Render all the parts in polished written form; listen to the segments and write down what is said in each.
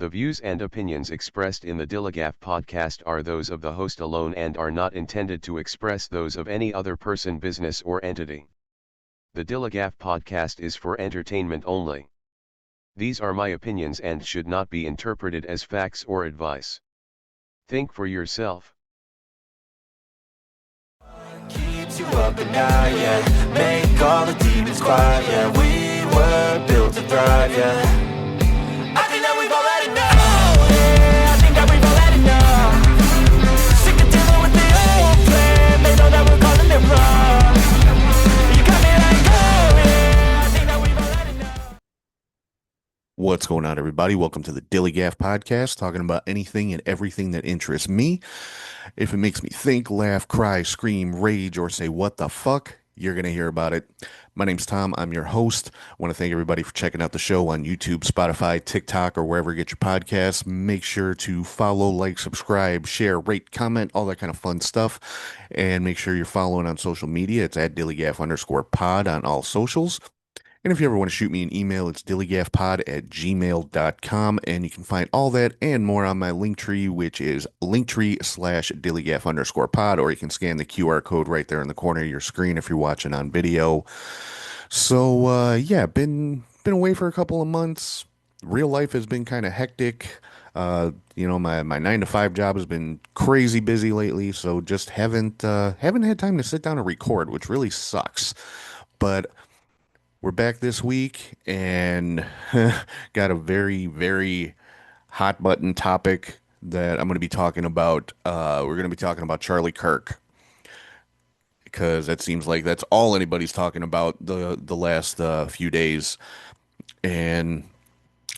The views and opinions expressed in the DILLIGAF podcast are those of the host alone and are not intended to express those of any other person, business, or entity. The DILLIGAF podcast is for entertainment only. These are my opinions and should not be interpreted as facts or advice. Think for yourself. Keeps you up at night, yeah. Make all the demons quiet, yeah. We were built to thrive, yeah. I think that we've all had enough, yeah. I think that we've all had enough. Sick of dealing with the old plan. They know that we're calling it wrong. You got me like, oh, yeah. I think that we've all had enough. What's going on, everybody? Welcome to the DILLIGAF podcast, talking about anything and everything that interests me. If it makes me think, laugh, cry, scream, rage, or say, what the fuck, you're going to hear about it. My name's Tom. I'm your host. I want to thank everybody for checking out the show on YouTube, Spotify, TikTok, or wherever you get your podcasts. Make sure to follow, like, subscribe, share, rate, comment, all that kind of fun stuff. And make sure you're following on social media. It's at DILLIGAF_pod on all socials. And if you ever want to shoot me an email, it's dilligafpod@gmail.com. And you can find all that and more on my Linktree, which is Linktree/dilligaf_pod, or you can scan the QR code right there in the corner of your screen if you're watching on video. So, yeah, been away for a couple of months. Real life has been kind of hectic. My 9 to 5 job has been crazy busy lately, so just haven't had time to sit down and record, which really sucks. But we're back this week and got a very, very hot button topic that I'm going to be talking about. We're going to be talking about Charlie Kirk, because that seems like that's all anybody's talking about the last few days. And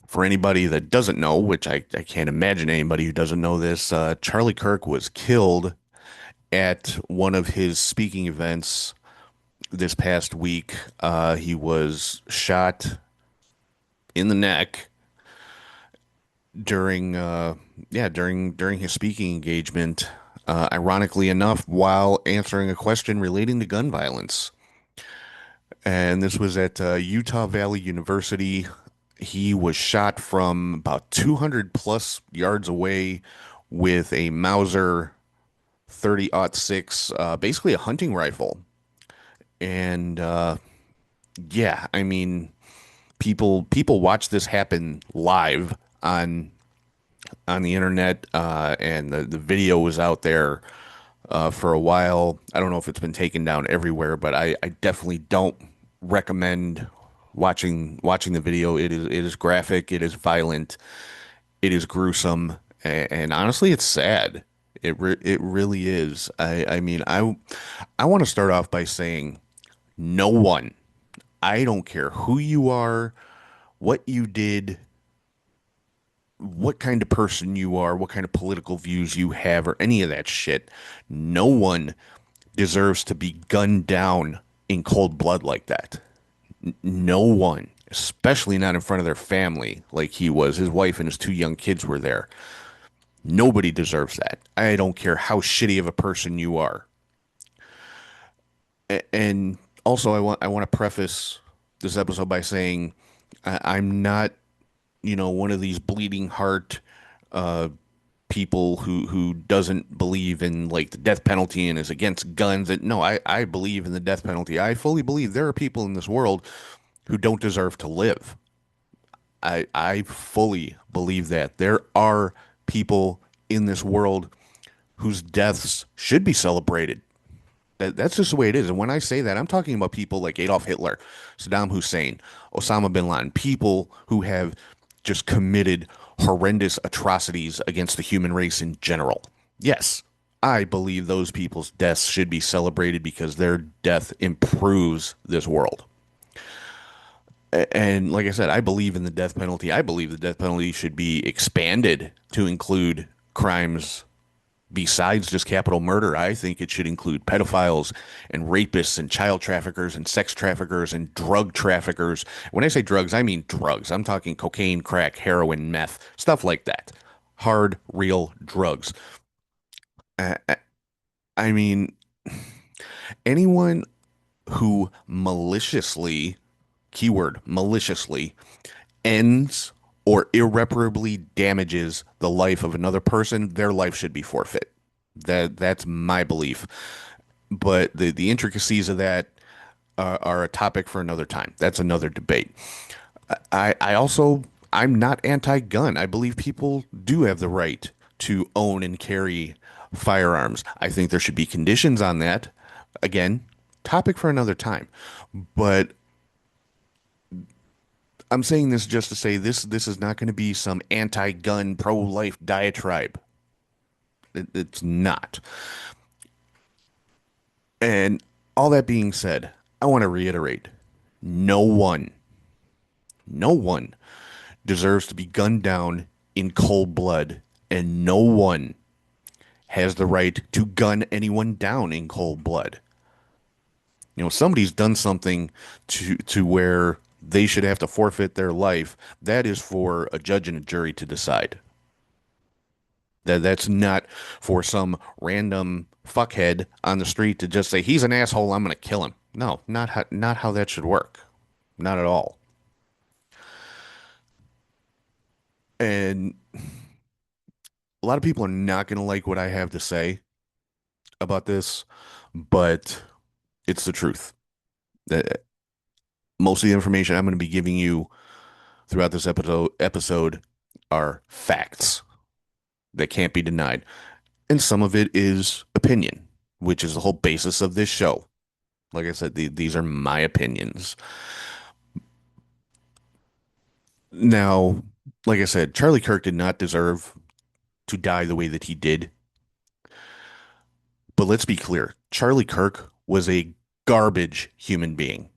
for anybody that doesn't know, which I can't imagine anybody who doesn't know this, Charlie Kirk was killed at one of his speaking events this past week. He was shot in the neck during his speaking engagement, ironically enough, while answering a question relating to gun violence. And this was at Utah Valley University. He was shot from about 200 plus yards away with a Mauser 30-06, basically a hunting rifle. And yeah, I mean, people watch this happen live on the internet, and the video was out there for a while. I don't know if it's been taken down everywhere, but I definitely don't recommend watching the video. It is graphic, it is violent, it is gruesome, and honestly, it's sad. It really is. I mean, I want to start off by saying, no one, I don't care who you are, what you did, what kind of person you are, what kind of political views you have, or any of that shit. No one deserves to be gunned down in cold blood like that. No one, especially not in front of their family like he was. His wife and his 2 young kids were there. Nobody deserves that. I don't care how shitty of a person you are. And also, I want to preface this episode by saying I'm not, one of these bleeding heart people who doesn't believe in like the death penalty and is against guns. No, I believe in the death penalty. I fully believe there are people in this world who don't deserve to live. I fully believe that there are people in this world whose deaths should be celebrated. That's just the way it is. And when I say that, I'm talking about people like Adolf Hitler, Saddam Hussein, Osama bin Laden, people who have just committed horrendous atrocities against the human race in general. Yes, I believe those people's deaths should be celebrated because their death improves this world. And like I said, I believe in the death penalty. I believe the death penalty should be expanded to include crimes besides just capital murder. I think it should include pedophiles and rapists and child traffickers and sex traffickers and drug traffickers. When I say drugs, I mean drugs. I'm talking cocaine, crack, heroin, meth, stuff like that. Hard, real drugs. I mean, anyone who maliciously, keyword maliciously, ends or irreparably damages the life of another person, their life should be forfeit. That's my belief. But the intricacies of that are a topic for another time. That's another debate. I also I'm not anti-gun. I believe people do have the right to own and carry firearms. I think there should be conditions on that. Again, topic for another time. But I'm saying this just to say this is not going to be some anti-gun pro-life diatribe. It's not. And all that being said, I want to reiterate, no one, no one deserves to be gunned down in cold blood, and no one has the right to gun anyone down in cold blood. You know, somebody's done something to where they should have to forfeit their life. That is for a judge and a jury to decide. That's not for some random fuckhead on the street to just say he's an asshole, I'm going to kill him. No, not how that should work. Not at all. And a lot of people are not going to like what I have to say about this, but it's the truth. That most of the information I'm going to be giving you throughout this episode are facts that can't be denied. And some of it is opinion, which is the whole basis of this show. Like I said, these are my opinions. Now, like I said, Charlie Kirk did not deserve to die the way that he did. But let's be clear, Charlie Kirk was a garbage human being.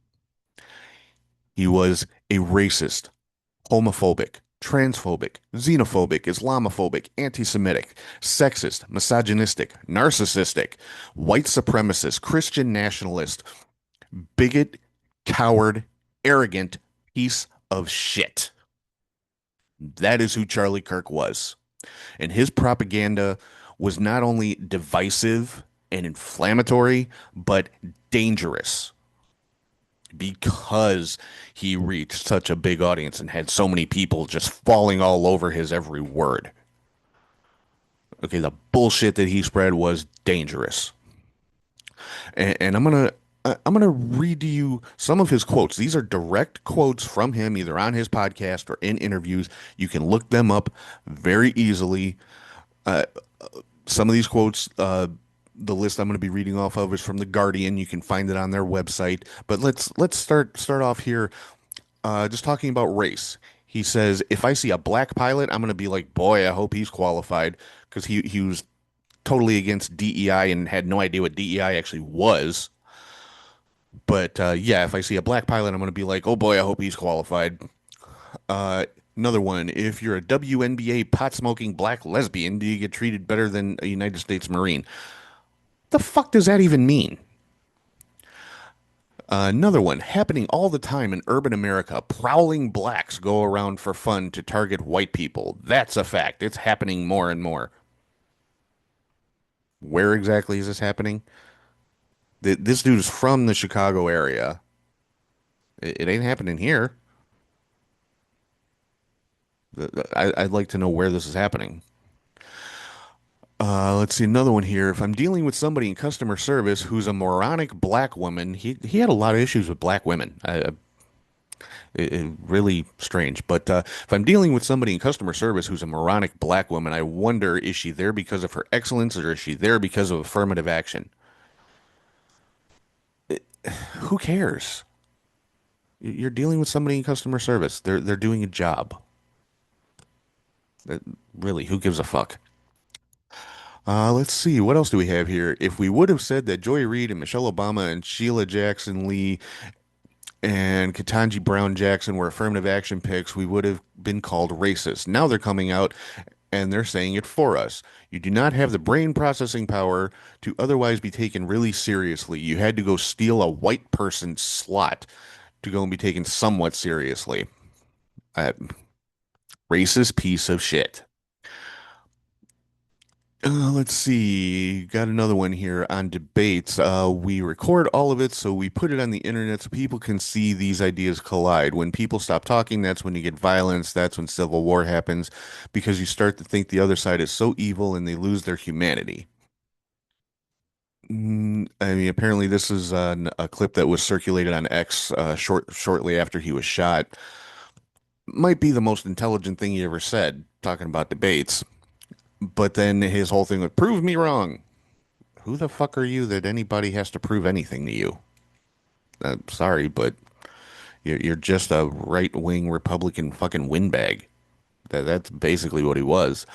He was a racist, homophobic, transphobic, xenophobic, Islamophobic, anti-Semitic, sexist, misogynistic, narcissistic, white supremacist, Christian nationalist, bigot, coward, arrogant piece of shit. That is who Charlie Kirk was. And his propaganda was not only divisive and inflammatory, but dangerous because he reached such a big audience and had so many people just falling all over his every word. Okay, the bullshit that he spread was dangerous. And I'm gonna read to you some of his quotes. These are direct quotes from him, either on his podcast or in interviews. You can look them up very easily. Some of these quotes, the list I'm going to be reading off of is from The Guardian. You can find it on their website. But let's start off here, just talking about race. He says, "If I see a black pilot, I'm going to be like, boy, I hope he's qualified," because he was totally against DEI and had no idea what DEI actually was. But yeah, if I see a black pilot, I'm going to be like, oh boy, I hope he's qualified. Another one, if you're a WNBA pot-smoking black lesbian, do you get treated better than a United States Marine? The fuck does that even mean? Another one, happening all the time in urban America. Prowling blacks go around for fun to target white people. That's a fact. It's happening more and more. Where exactly is this happening? This dude's from the Chicago area. It ain't happening here. I'd like to know where this is happening. Let's see another one here. If I'm dealing with somebody in customer service who's a moronic black woman, he had a lot of issues with black women. Really strange. But if I'm dealing with somebody in customer service who's a moronic black woman, I wonder, is she there because of her excellence or is she there because of affirmative action? Who cares? You're dealing with somebody in customer service. They're doing a job. Really, who gives a fuck? Let's see. What else do we have here? If we would have said that Joy Reid and Michelle Obama and Sheila Jackson Lee and Ketanji Brown Jackson were affirmative action picks, we would have been called racist. Now they're coming out and they're saying it for us. You do not have the brain processing power to otherwise be taken really seriously. You had to go steal a white person's slot to go and be taken somewhat seriously. Racist piece of shit. Let's see. Got another one here on debates. We record all of it, so we put it on the internet so people can see these ideas collide. When people stop talking, that's when you get violence. That's when civil war happens, because you start to think the other side is so evil and they lose their humanity. I mean, apparently this is a clip that was circulated on X shortly after he was shot. Might be the most intelligent thing he ever said, talking about debates. But then his whole thing would prove me wrong. Who the fuck are you that anybody has to prove anything to you? Sorry, but you're just a right-wing Republican fucking windbag. That's basically what he was.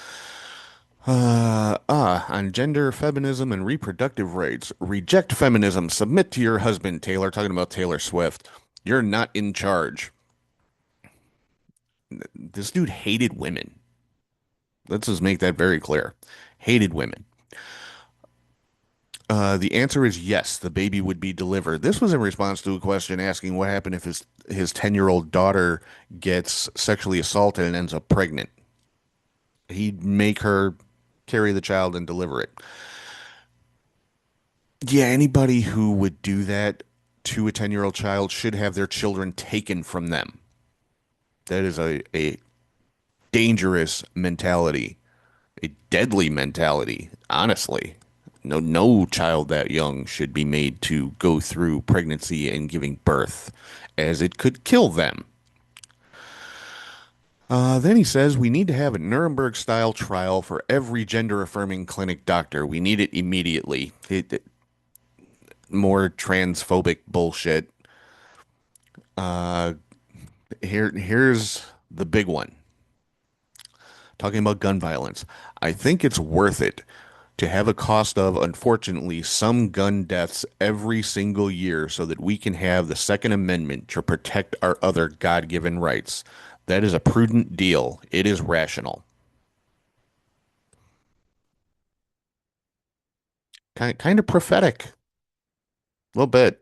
On gender, feminism, and reproductive rights. Reject feminism. Submit to your husband, Taylor. Talking about Taylor Swift. You're not in charge. This dude hated women. Let's just make that very clear. Hated women. The answer is yes, the baby would be delivered. This was in response to a question asking what happened if his 10-year-old daughter gets sexually assaulted and ends up pregnant. He'd make her carry the child and deliver it. Yeah, anybody who would do that to a 10-year-old child should have their children taken from them. That is a dangerous mentality, a deadly mentality, honestly. No child that young should be made to go through pregnancy and giving birth, as it could kill them. Then he says we need to have a Nuremberg-style trial for every gender-affirming clinic doctor. We need it immediately. More transphobic bullshit. Uh, here's the big one. Talking about gun violence. I think it's worth it to have a cost of, unfortunately, some gun deaths every single year so that we can have the Second Amendment to protect our other God-given rights. That is a prudent deal. It is rational. Kind of prophetic. A little bit.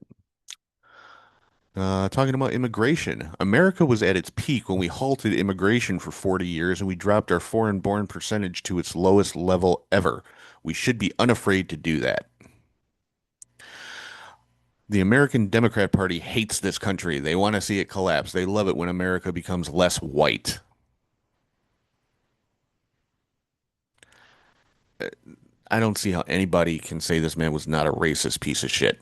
Talking about immigration. America was at its peak when we halted immigration for 40 years and we dropped our foreign-born percentage to its lowest level ever. We should be unafraid to do that. The American Democrat Party hates this country. They want to see it collapse. They love it when America becomes less white. I don't see how anybody can say this man was not a racist piece of shit.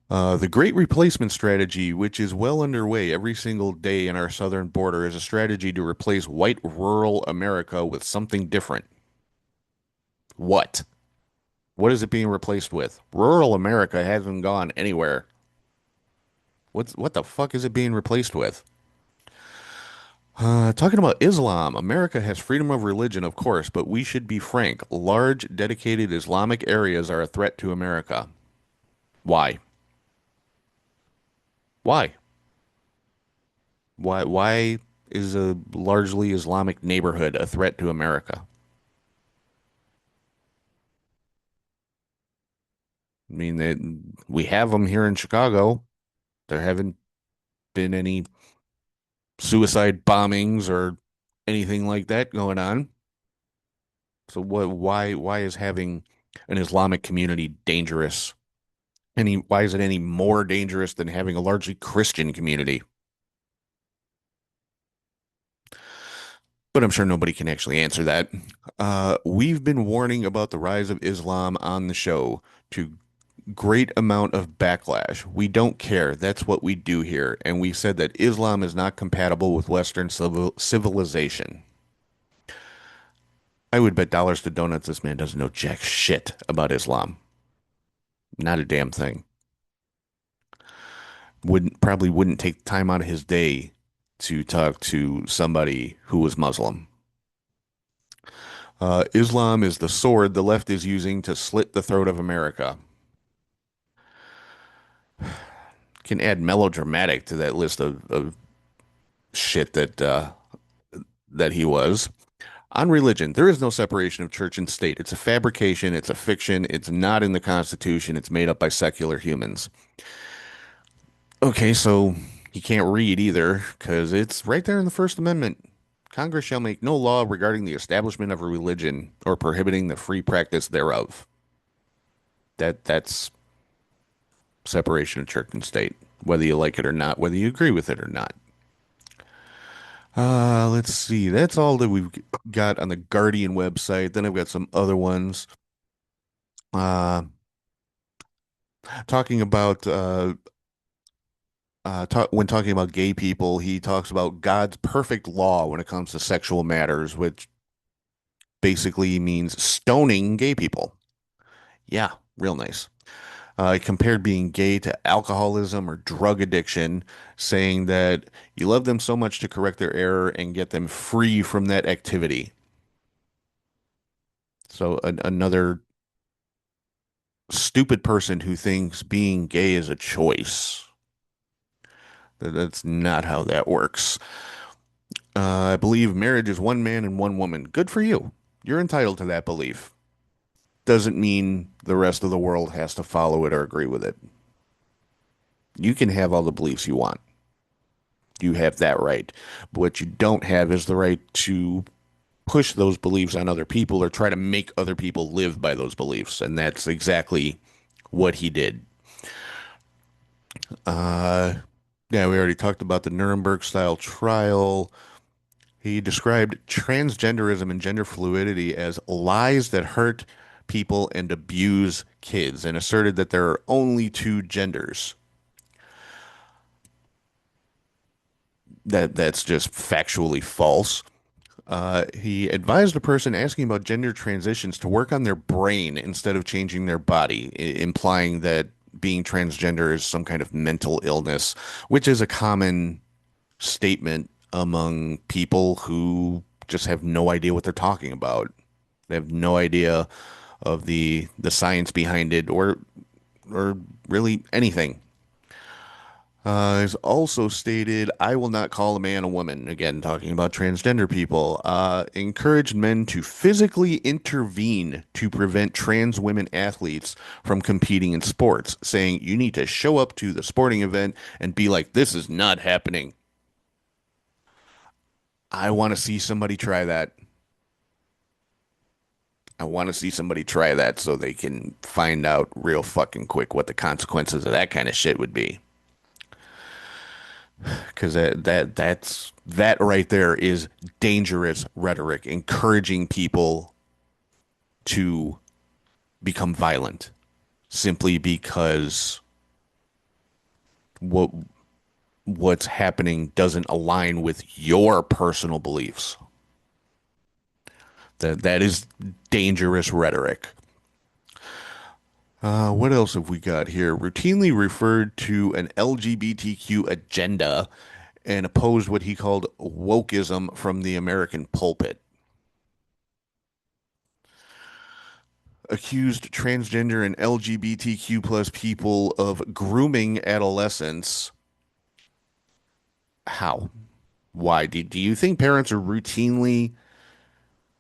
The Great Replacement Strategy, which is well underway every single day in our southern border, is a strategy to replace white rural America with something different. What? What is it being replaced with? Rural America hasn't gone anywhere. What the fuck is it being replaced with? Talking about Islam, America has freedom of religion, of course, but we should be frank. Large, dedicated Islamic areas are a threat to America. Why? Why? Why is a largely Islamic neighborhood a threat to America? I mean, we have them here in Chicago. There haven't been any suicide bombings or anything like that going on. So why is having an Islamic community dangerous? Why is it any more dangerous than having a largely Christian community? But I'm sure nobody can actually answer that. We've been warning about the rise of Islam on the show to great amount of backlash. We don't care. That's what we do here. And we said that Islam is not compatible with Western civilization. I would bet dollars to donuts this man doesn't know jack shit about Islam. Not a damn thing. Probably wouldn't take time out of his day to talk to somebody who was Muslim. Islam is the sword the left is using to slit the throat of America. Can add melodramatic to that list of shit that he was. On religion, there is no separation of church and state. It's a fabrication. It's a fiction. It's not in the Constitution. It's made up by secular humans. Okay, so he can't read either because it's right there in the First Amendment. Congress shall make no law regarding the establishment of a religion or prohibiting the free practice thereof. That's separation of church and state, whether you like it or not, whether you agree with it or not. Let's see. That's all that we've got on the Guardian website. Then I've got some other ones. Uh, talking about when talking about gay people, he talks about God's perfect law when it comes to sexual matters, which basically means stoning gay people. Yeah, real nice. He compared being gay to alcoholism or drug addiction, saying that you love them so much to correct their error and get them free from that activity. So another stupid person who thinks being gay is a choice. That's not how that works. I believe marriage is one man and one woman. Good for you. You're entitled to that belief. Doesn't mean the rest of the world has to follow it or agree with it. You can have all the beliefs you want. You have that right. But what you don't have is the right to push those beliefs on other people or try to make other people live by those beliefs. And that's exactly what he did. Yeah, we already talked about the Nuremberg style trial. He described transgenderism and gender fluidity as lies that hurt people and abuse kids and asserted that there are only two genders. That's just factually false. He advised a person asking about gender transitions to work on their brain instead of changing their body, implying that being transgender is some kind of mental illness, which is a common statement among people who just have no idea what they're talking about. They have no idea of the science behind it or really anything. Is also stated, I will not call a man a woman. Again, talking about transgender people. Encouraged men to physically intervene to prevent trans women athletes from competing in sports, saying you need to show up to the sporting event and be like, this is not happening. I want to see somebody try that. I want to see somebody try that so they can find out real fucking quick what the consequences of that kind of shit would be. Because that right there is dangerous rhetoric, encouraging people to become violent simply because what's happening doesn't align with your personal beliefs. That is dangerous rhetoric. What else have we got here? Routinely referred to an LGBTQ agenda and opposed what he called wokeism from the American pulpit. Accused transgender and LGBTQ plus people of grooming adolescents. How? Why? Do you think parents are routinely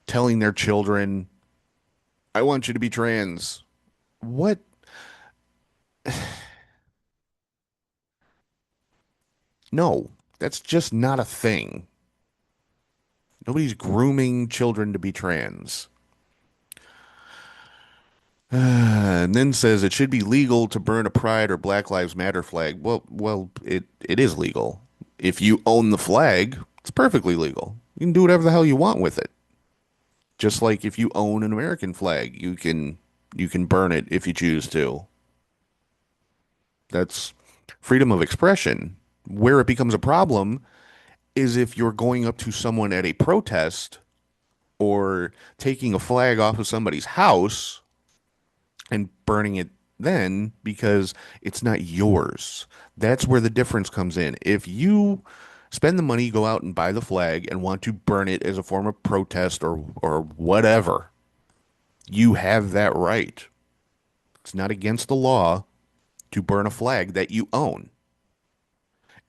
telling their children, I want you to be trans? What? No, that's just not a thing. Nobody's grooming children to be trans. And then says it should be legal to burn a Pride or Black Lives Matter flag. Well, it is legal. If you own the flag, it's perfectly legal. You can do whatever the hell you want with it. Just like if you own an American flag, you can burn it if you choose to. That's freedom of expression. Where it becomes a problem is if you're going up to someone at a protest or taking a flag off of somebody's house and burning it then because it's not yours. That's where the difference comes in. If you spend the money, go out and buy the flag and want to burn it as a form of protest or whatever, you have that right. It's not against the law to burn a flag that you own.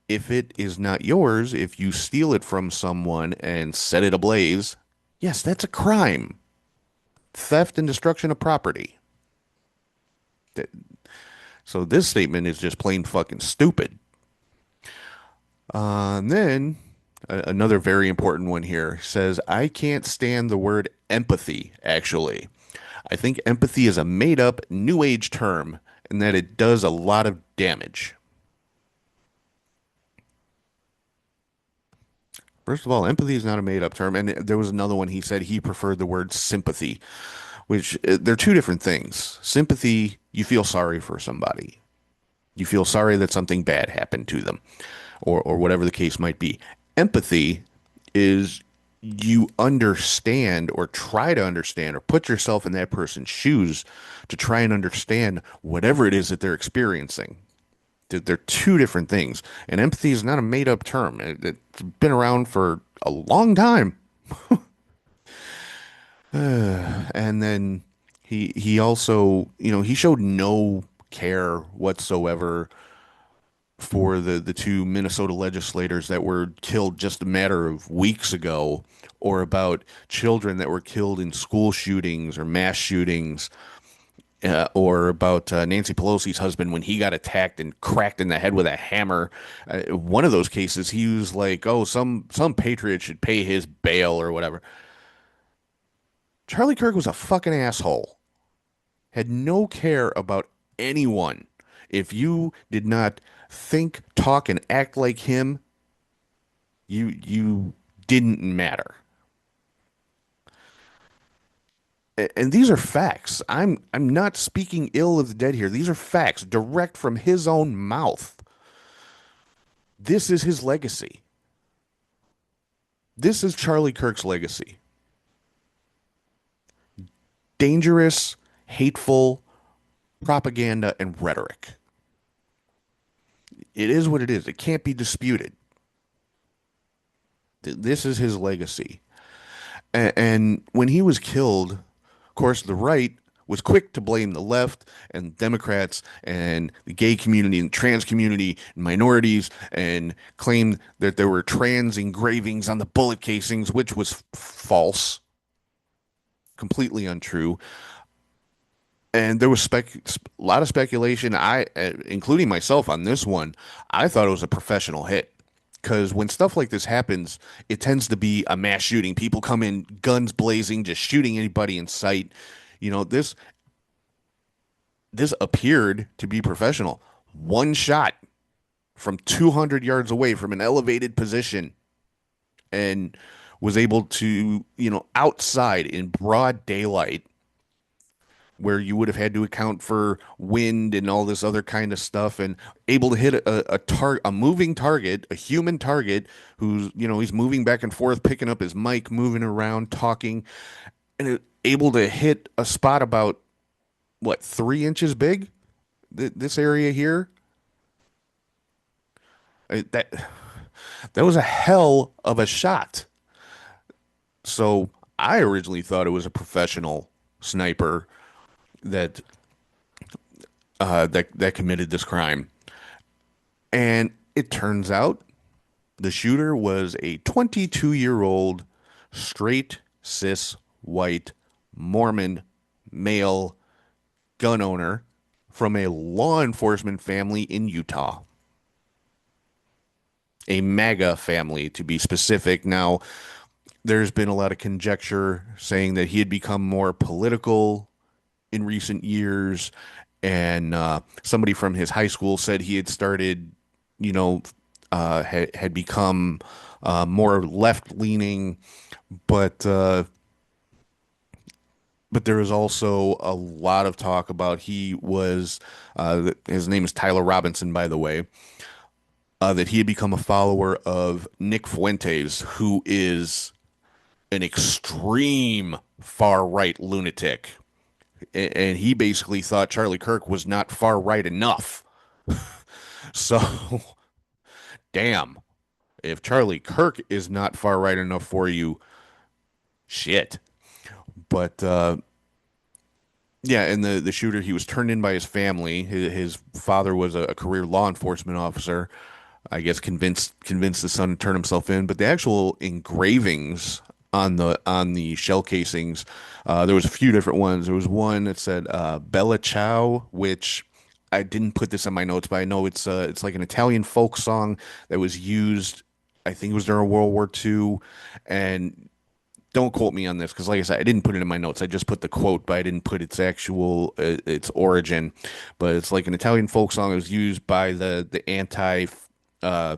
If it is not yours, if you steal it from someone and set it ablaze, yes, that's a crime. Theft and destruction of property. So this statement is just plain fucking stupid. And then Another very important one here says, I can't stand the word empathy, actually. I think empathy is a made up new age term and that it does a lot of damage. First of all, empathy is not a made up term. And there was another one he said he preferred the word sympathy, which they're two different things. Sympathy, you feel sorry for somebody. You feel sorry that something bad happened to them, or whatever the case might be. Empathy is you understand or try to understand or put yourself in that person's shoes to try and understand whatever it is that they're experiencing. They're two different things. And empathy is not a made up term. It's been around for a long time. And then he also, he showed no care whatsoever for the two Minnesota legislators that were killed just a matter of weeks ago, or about children that were killed in school shootings or mass shootings, or about Nancy Pelosi's husband when he got attacked and cracked in the head with a hammer. One of those cases, he was like, "Oh, some patriot should pay his bail or whatever." Charlie Kirk was a fucking asshole. Had no care about anyone. If you did not think, talk, and act like him, you didn't matter. And these are facts. I'm not speaking ill of the dead here. These are facts direct from his own mouth. This is his legacy. This is Charlie Kirk's legacy. Dangerous, hateful propaganda and rhetoric. It is what it is. It can't be disputed. This is his legacy. And when he was killed, of course, the right was quick to blame the left and Democrats and the gay community and trans community and minorities, and claimed that there were trans engravings on the bullet casings, which was false, completely untrue. And there was a lot of speculation, including myself on this one. I thought it was a professional hit. Because when stuff like this happens, it tends to be a mass shooting. People come in guns blazing, just shooting anybody in sight. This appeared to be professional. One shot from 200 yards away from an elevated position, and was able to, outside in broad daylight, where you would have had to account for wind and all this other kind of stuff, and able to hit a moving target, a human target, who's, he's moving back and forth, picking up his mic, moving around, talking, and able to hit a spot about, 3 inches big? This area here? That was a hell of a shot. So I originally thought it was a professional sniper that committed this crime, and it turns out the shooter was a 22-year-old straight cis white Mormon male gun owner from a law enforcement family in Utah, a MAGA family to be specific. Now, there's been a lot of conjecture saying that he had become more political in recent years, and somebody from his high school said he had started, had become more left-leaning, but there is also a lot of talk about he was, his name is Tyler Robinson, by the way, that he had become a follower of Nick Fuentes, who is an extreme far-right lunatic. And he basically thought Charlie Kirk was not far right enough. So, damn, if Charlie Kirk is not far right enough for you, shit. But yeah, and the shooter, he was turned in by his family. His father was a career law enforcement officer. I guess convinced the son to turn himself in. But the actual engravings on the shell casings, there was a few different ones. There was one that said Bella Ciao, which I didn't put this in my notes, but I know it's like an Italian folk song that was used I think it was during World War II. And don't quote me on this because, like I said, I didn't put it in my notes. I just put the quote, but I didn't put its actual its origin. But it's like an Italian folk song that was used by the uh,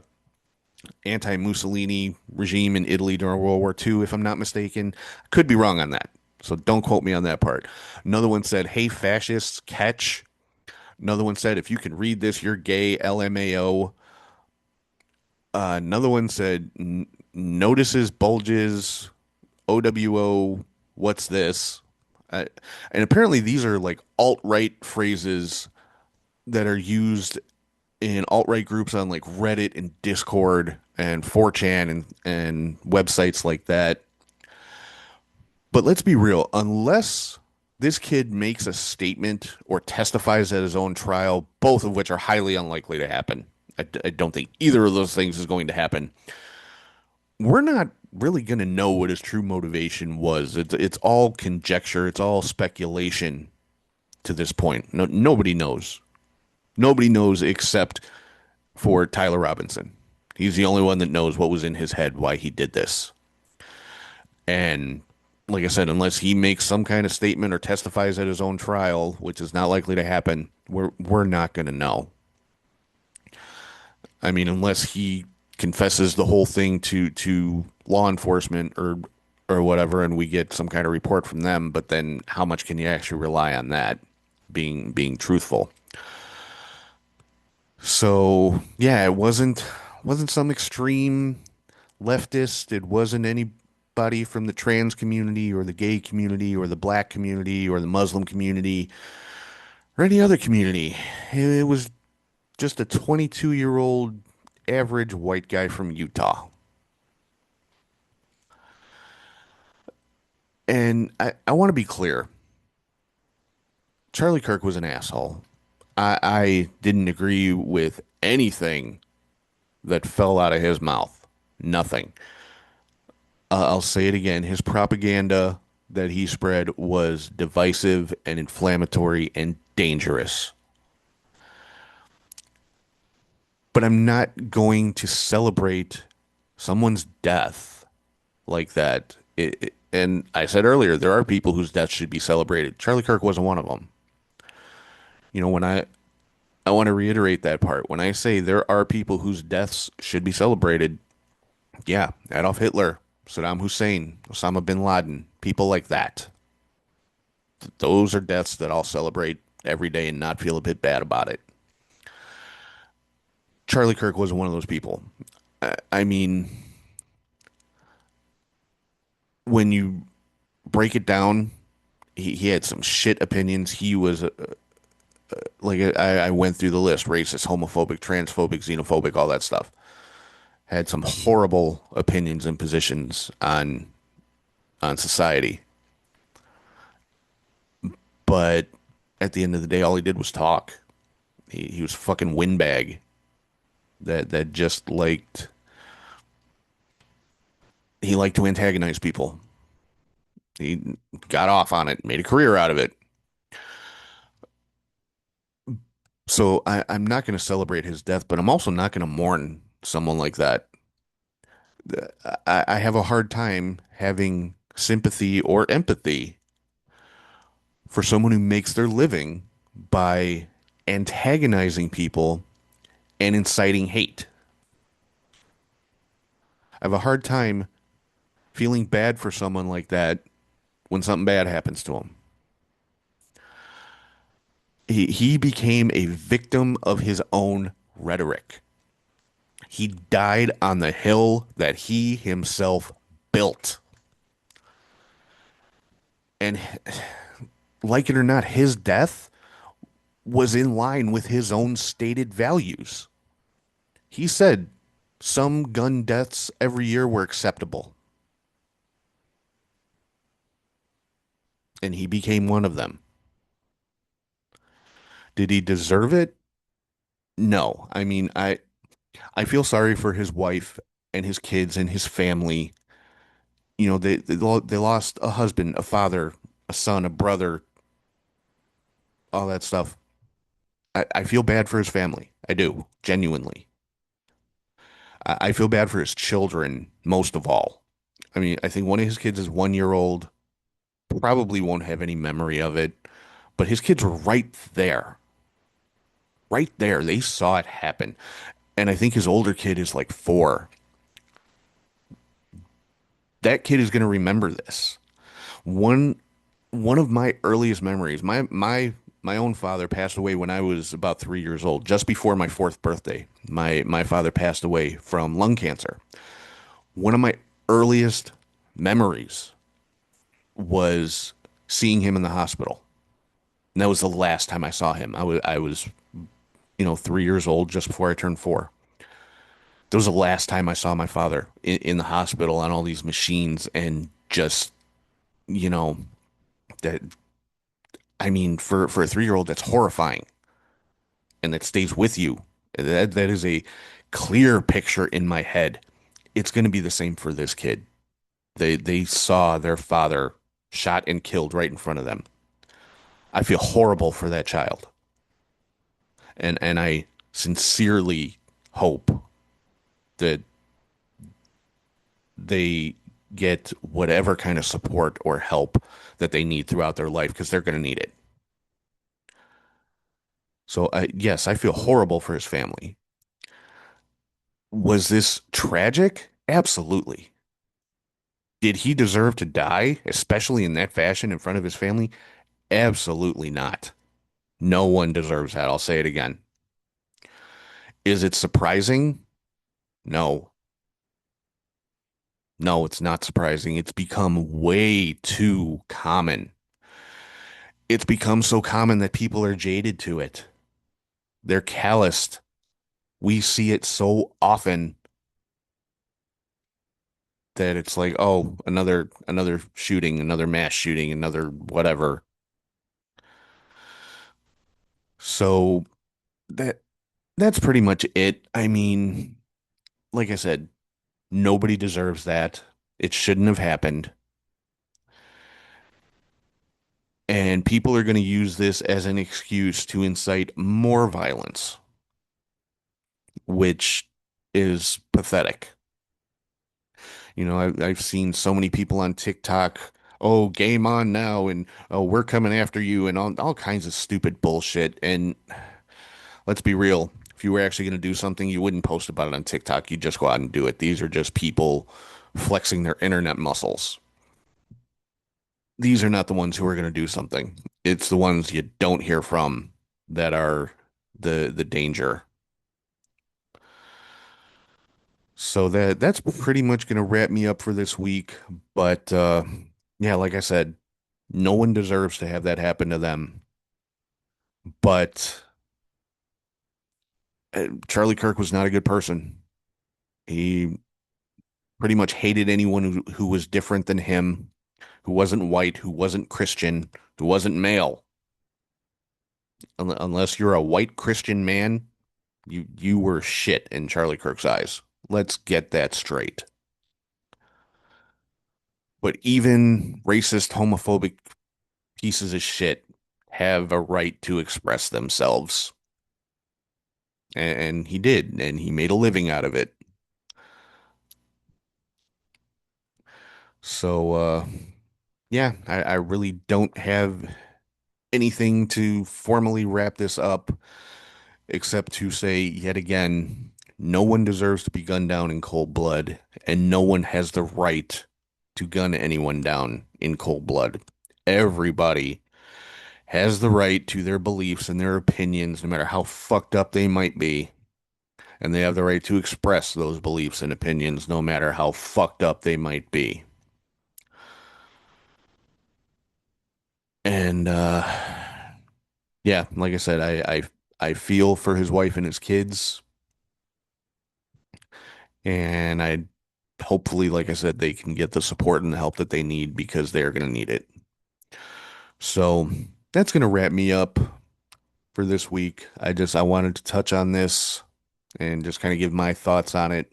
anti Mussolini regime in Italy during World War II, if I'm not mistaken. I could be wrong on that, so don't quote me on that part. Another one said, "Hey fascists, catch." Another one said, "If you can read this, you're gay." LMAO. Another one said, "Notices bulges." OWO, what's this? Uh, and apparently these are like alt-right phrases that are used in alt-right groups on like Reddit and Discord and 4chan and websites like that. But let's be real, unless this kid makes a statement or testifies at his own trial, both of which are highly unlikely to happen. I don't think either of those things is going to happen. We're not really going to know what his true motivation was. It's all conjecture. It's all speculation to this point. No, nobody knows. Nobody knows except for Tyler Robinson. He's the only one that knows what was in his head, why he did this. And like I said, unless he makes some kind of statement or testifies at his own trial, which is not likely to happen, we're not going to know. I mean, unless he confesses the whole thing to law enforcement or whatever, and we get some kind of report from them. But then, how much can you actually rely on that being truthful? So yeah, it wasn't some extreme leftist. It wasn't anybody from the trans community or the gay community or the black community or the Muslim community or any other community. It was just a 22-year-old average white guy from Utah. And I want to be clear. Charlie Kirk was an asshole. I didn't agree with anything that fell out of his mouth. Nothing. I'll say it again. His propaganda that he spread was divisive and inflammatory and dangerous. But I'm not going to celebrate someone's death like that. And I said earlier, there are people whose deaths should be celebrated. Charlie Kirk wasn't one of them. You know, I want to reiterate that part. When I say there are people whose deaths should be celebrated, yeah, Adolf Hitler, Saddam Hussein, Osama bin Laden, people like that. Those are deaths that I'll celebrate every day and not feel a bit bad about it. Charlie Kirk wasn't one of those people. I mean, when you break it down, he had some shit opinions. He was like I went through the list: racist, homophobic, transphobic, xenophobic, all that stuff. Had some horrible opinions and positions on society. But at the end of the day, all he did was talk. He was a fucking windbag that just he liked to antagonize people. He got off on it, made a career out of it. So I'm not going to celebrate his death, but I'm also not going to mourn someone like that. I have a hard time having sympathy or empathy for someone who makes their living by antagonizing people and inciting hate. I have a hard time feeling bad for someone like that when something bad happens to him. He became a victim of his own rhetoric. He died on the hill that he himself built. And like it or not, his death was in line with his own stated values. He said some gun deaths every year were acceptable. And he became one of them. Did he deserve it? No. I mean, I feel sorry for his wife and his kids and his family. You know, they lost a husband, a father, a son, a brother, all that stuff. I feel bad for his family. I do, genuinely. I feel bad for his children most of all. I mean, I think one of his kids is 1 year old, probably won't have any memory of it, but his kids were right there. Right there. They saw it happen. And I think his older kid is like 4. That kid is going to remember this. One one of my earliest memories, my own father passed away when I was about 3 years old, just before my fourth birthday. My father passed away from lung cancer. One of my earliest memories was seeing him in the hospital. And that was the last time I saw him. I was 3 years old, just before I turned 4. That was the last time I saw my father in the hospital on all these machines, and just, you know, that, I mean, for a 3 year old, that's horrifying, and that stays with you. That is a clear picture in my head. It's going to be the same for this kid. They saw their father shot and killed right in front of them. I feel horrible for that child, and I sincerely hope that they get whatever kind of support or help that they need throughout their life, because they're going to need it. So, yes, I feel horrible for his family. Was this tragic? Absolutely. Did he deserve to die, especially in that fashion in front of his family? Absolutely not. No one deserves that. I'll say it again. Is it surprising? No. No, it's not surprising. It's become way too common. It's become so common that people are jaded to it. They're calloused. We see it so often that it's like, oh, another shooting, another mass shooting, another whatever. So that that's pretty much it. I mean, like I said, nobody deserves that. It shouldn't have happened. And people are going to use this as an excuse to incite more violence, which is pathetic. I've seen so many people on TikTok, oh, game on now, and oh, we're coming after you, and all kinds of stupid bullshit. And let's be real, if you were actually going to do something, you wouldn't post about it on TikTok. You'd just go out and do it. These are just people flexing their internet muscles. These are not the ones who are going to do something. It's the ones you don't hear from that are the danger. So that's pretty much going to wrap me up for this week. But yeah, like I said, no one deserves to have that happen to them. But Charlie Kirk was not a good person. He pretty much hated anyone who was different than him, who wasn't white, who wasn't Christian, who wasn't male. Unless you're a white Christian man, you were shit in Charlie Kirk's eyes. Let's get that straight. But even racist, homophobic pieces of shit have a right to express themselves. And he did, and he made a living out of it. So, yeah, I really don't have anything to formally wrap this up, except to say yet again, no one deserves to be gunned down in cold blood, and no one has the right to gun anyone down in cold blood. Everybody has the right to their beliefs and their opinions, no matter how fucked up they might be. And they have the right to express those beliefs and opinions, no matter how fucked up they might be. And yeah, like I said, I feel for his wife and his kids, and I hopefully, like I said, they can get the support and the help that they need, because they're going to need it. So that's going to wrap me up for this week. I wanted to touch on this and just kind of give my thoughts on it.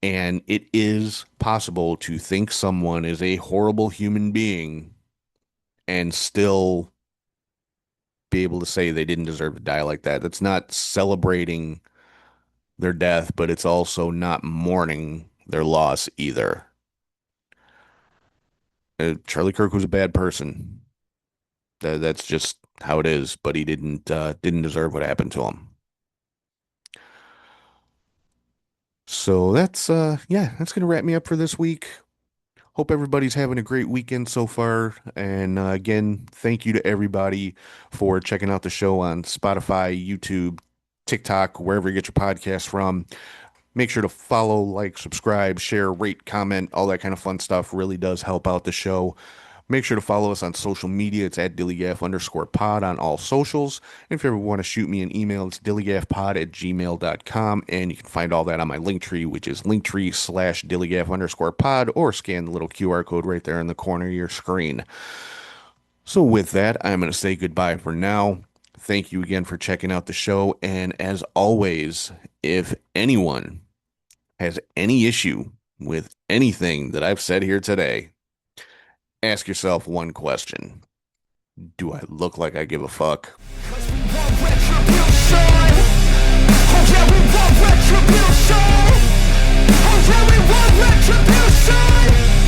And it is possible to think someone is a horrible human being and still be able to say they didn't deserve to die like that. That's not celebrating their death, but it's also not mourning their loss either. Charlie Kirk was a bad person. That's just how it is, but he didn't deserve what happened to him. So that's gonna wrap me up for this week. Hope everybody's having a great weekend so far. And again, thank you to everybody for checking out the show on Spotify, YouTube, TikTok, wherever you get your podcasts from. Make sure to follow, like, subscribe, share, rate, comment, all that kind of fun stuff really does help out the show. Make sure to follow us on social media. It's at DILLIGAF_pod on all socials. And if you ever want to shoot me an email, it's DILLIGAFpod@gmail.com. And you can find all that on my Linktree, which is Linktree/DILLIGAF_pod, or scan the little QR code right there in the corner of your screen. So with that, I'm going to say goodbye for now. Thank you again for checking out the show. And as always, if anyone has any issue with anything that I've said here today, ask yourself one question. Do I look like I give a fuck? 'Cause we want retribution. Oh yeah, we want retribution. Oh yeah, we want retribution.